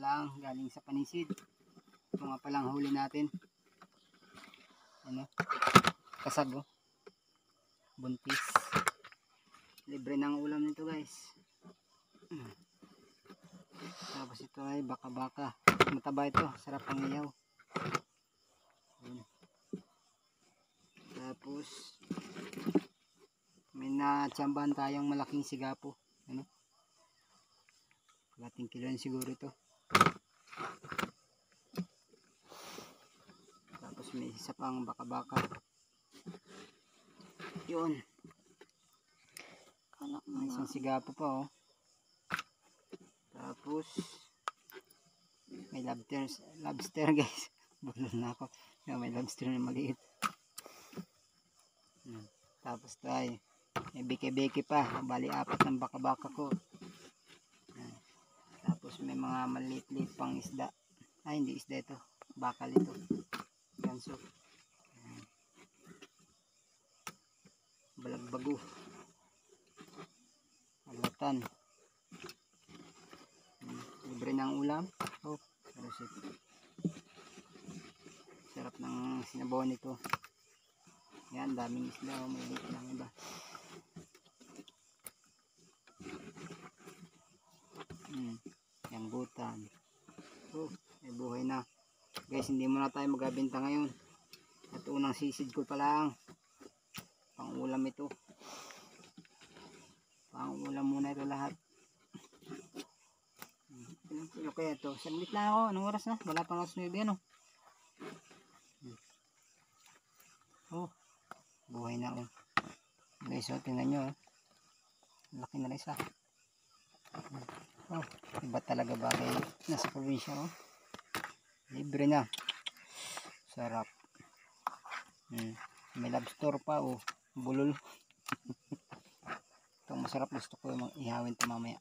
lang galing sa panisid. Ito nga palang huli natin. Ano? Kasag oh. Buntis. Libre ng ulam nito guys. Tapos ito ay baka-baka. Mataba ito. Sarap ang iyaw. Tapos may natsambahan tayong malaking sigapo. Ano? Kalating kilo na siguro ito. Tapos may isa pang baka-baka. Yun. May isang sigapo pa oh. Tapos may lobster guys. Bulol na ako. May lobster na maliit. Tapos tayo may beke-beke pa. Bali 4 ng baka-baka ko. Tapos may mga maliit-liit pang isda. Ay hindi isda ito. Bakal ito. Ganso. Balagbago. Alatan. Libre ng ulam. Oh, sarap ng sinabawan nito. Yan, daming isda. Oh, may liit lang iba. Yang butan. Oh, may buhay na. Guys, hindi muna tayo magbenta ngayon. At unang sisid ko pa lang. Pang ulam ito. Pang ulam muna ito lahat. Ilang kaya ito? Saglit na ako. Anong oras na? Wala pang alas 9 ano. Oh, buhay na oh. Guys, oh, tingnan nyo oh. Laki na rin isa. Oh, iba talaga bagay nasa probinsya oh. Libre na. Sarap. May lobster pa oh. Bulol. Itong masarap, gusto ko yung ihawin ito mamaya.